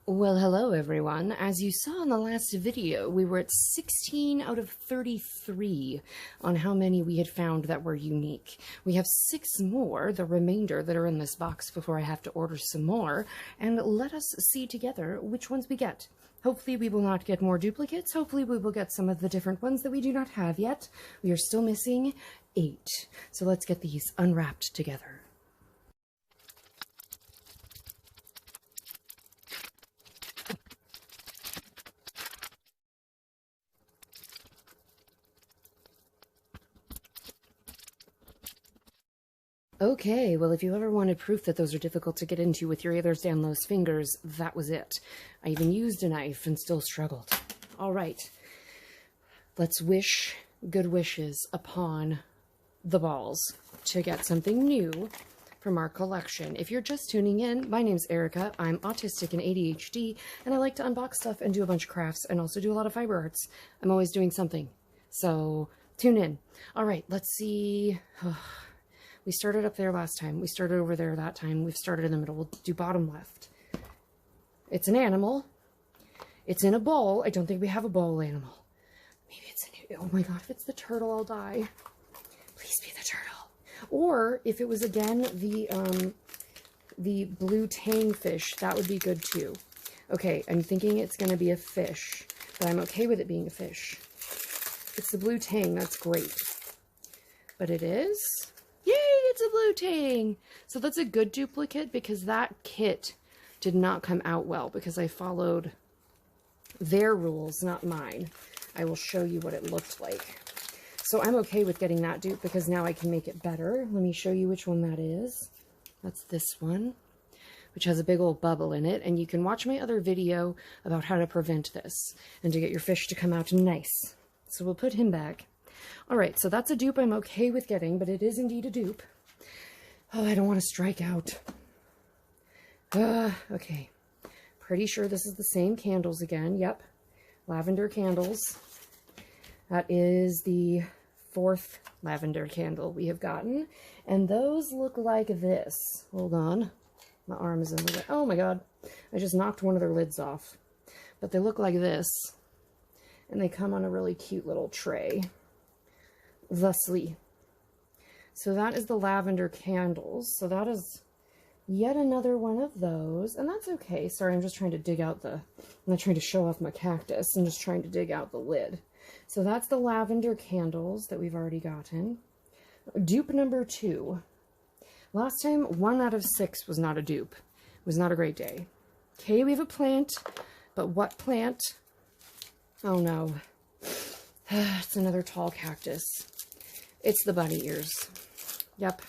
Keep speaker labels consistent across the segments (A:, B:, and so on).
A: Well, hello everyone. As you saw in the last video, we were at 16 out of 33 on how many we had found that were unique. We have 6 more, the remainder, that are in this box before I have to order some more, and let us see together which ones we get. Hopefully we will not get more duplicates. Hopefully we will get some of the different ones that we do not have yet. We are still missing 8. So let's get these unwrapped together. Okay, well, if you ever wanted proof that those are difficult to get into with your Ehlers Danlos fingers, that was it. I even used a knife and still struggled. All right, let's wish good wishes upon the balls to get something new from our collection. If you're just tuning in, my name's Erica. I'm autistic and ADHD, and I like to unbox stuff and do a bunch of crafts and also do a lot of fiber arts. I'm always doing something, so tune in. All right, let's see. We started up there last time. We started over there that time. We've started in the middle. We'll do bottom left. It's an animal. It's in a bowl. I don't think we have a bowl animal. Maybe it's a new... Oh my god, if it's the turtle, I'll die. Please be the turtle. Or if it was again the blue tang fish, that would be good too. Okay, I'm thinking it's going to be a fish, but I'm okay with it being a fish. It's the blue tang. That's great. But it is... It's a blue tang. So that's a good duplicate because that kit did not come out well because I followed their rules, not mine. I will show you what it looked like. So I'm okay with getting that dupe because now I can make it better. Let me show you which one that is. That's this one, which has a big old bubble in it. And you can watch my other video about how to prevent this and to get your fish to come out nice. So we'll put him back. All right, so that's a dupe I'm okay with getting, but it is indeed a dupe. Oh, I don't want to strike out. Okay. Pretty sure this is the same candles again. Yep. Lavender candles. That is the 4th lavender candle we have gotten. And those look like this. Hold on. My arm is in the way. Oh my god. I just knocked one of their lids off. But they look like this. And they come on a really cute little tray. Thusly. So that is the lavender candles. So that is yet another one of those. And that's okay. Sorry, I'm just trying to dig out I'm not trying to show off my cactus. I'm just trying to dig out the lid. So that's the lavender candles that we've already gotten. Dupe number 2. Last time, 1 out of 6 was not a dupe. It was not a great day. Okay, we have a plant. But what plant? Oh no. It's another tall cactus. It's the bunny ears. Yep.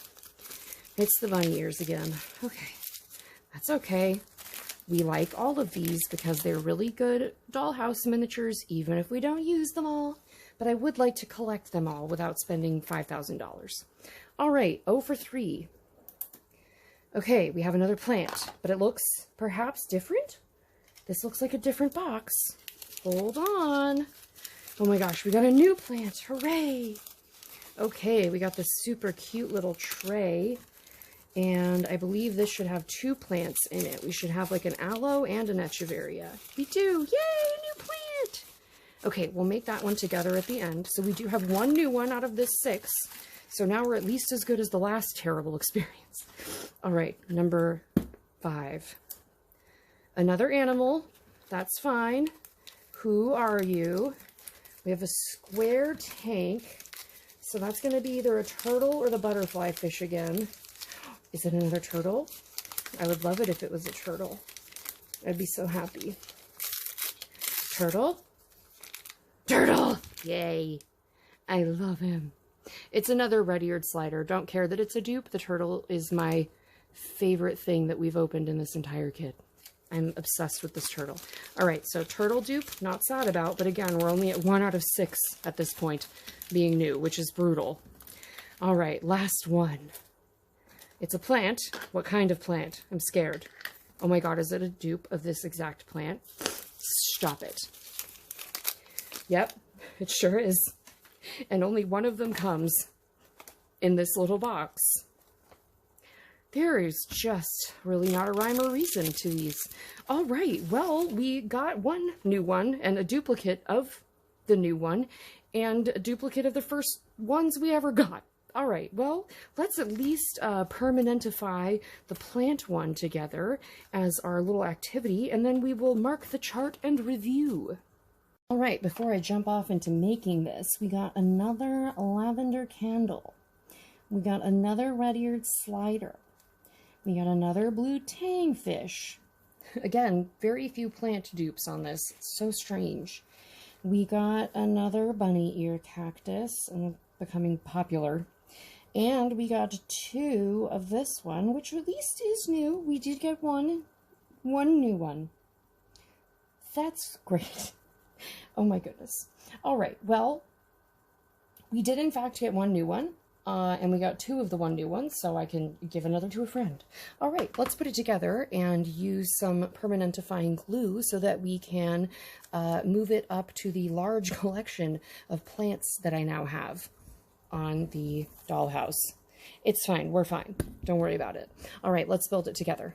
A: It's the bunny ears again. Okay. That's okay. We like all of these because they're really good dollhouse miniatures, even if we don't use them all. But I would like to collect them all without spending $5,000. All right. 0 for 3. Okay, we have another plant, but it looks perhaps different. This looks like a different box. Hold on. Oh my gosh, we got a new plant. Hooray! Okay, we got this super cute little tray, and I believe this should have 2 plants in it. We should have like an aloe and an echeveria. We do! Yay, a new plant! Okay, we'll make that one together at the end. So we do have 1 new one out of this 6. So now we're at least as good as the last terrible experience. All right, number 5. Another animal. That's fine. Who are you? We have a square tank. So that's going to be either a turtle or the butterfly fish again. Is it another turtle? I would love it if it was a turtle. I'd be so happy. Turtle? Turtle! Yay. I love him. It's another red-eared slider. Don't care that it's a dupe. The turtle is my favorite thing that we've opened in this entire kit. I'm obsessed with this turtle. All right, so turtle dupe, not sad about, but again, we're only at 1 out of 6 at this point being new, which is brutal. All right, last one. It's a plant. What kind of plant? I'm scared. Oh my god, is it a dupe of this exact plant? Stop it. Yep, it sure is. And only one of them comes in this little box. There is just really not a rhyme or reason to these. All right, well, we got one new one and a duplicate of the new one and a duplicate of the first ones we ever got. All right, well, let's at least permanentify the plant one together as our little activity, and then we will mark the chart and review. All right, before I jump off into making this, we got another lavender candle. We got another red-eared slider. We got another blue tang fish. Again, very few plant dupes on this. It's so strange. We got another bunny ear cactus, and becoming popular. And we got two of this one, which at least is new. We did get one new one. That's great. Oh my goodness. All right, well, we did in fact get one new one. And we got two of the one new ones, so I can give another to a friend. All right, let's put it together and use some permanentifying glue so that we can move it up to the large collection of plants that I now have on the dollhouse. It's fine, we're fine. Don't worry about it. All right, let's build it together.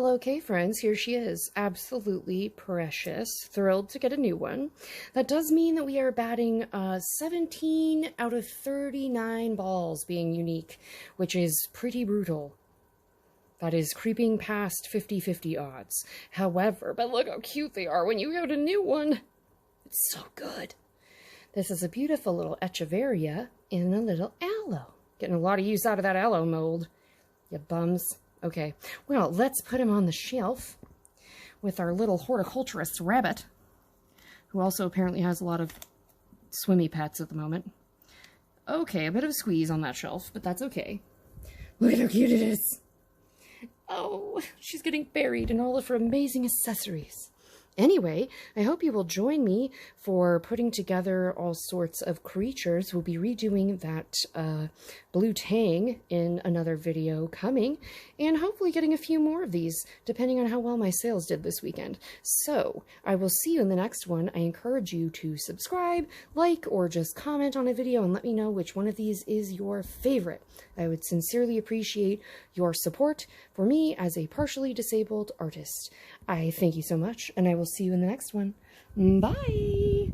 A: Okay, friends, here she is. Absolutely precious. Thrilled to get a new one. That does mean that we are batting 17 out of 39 balls being unique, which is pretty brutal. That is creeping past 50-50 odds. However, but look how cute they are when you get a new one. It's so good. This is a beautiful little echeveria in a little aloe. Getting a lot of use out of that aloe mold. You bums. Okay, well, let's put him on the shelf with our little horticulturist rabbit, who also apparently has a lot of swimmy pets at the moment. Okay, a bit of a squeeze on that shelf, but that's okay. Look at how cute it is. Oh, she's getting buried in all of her amazing accessories. Anyway, I hope you will join me for putting together all sorts of creatures. We'll be redoing that blue tang in another video coming, and hopefully getting a few more of these, depending on how well my sales did this weekend. So, I will see you in the next one. I encourage you to subscribe, like, or just comment on a video and let me know which one of these is your favorite. I would sincerely appreciate your support for me as a partially disabled artist. I thank you so much, and I will see you in the next one. Bye!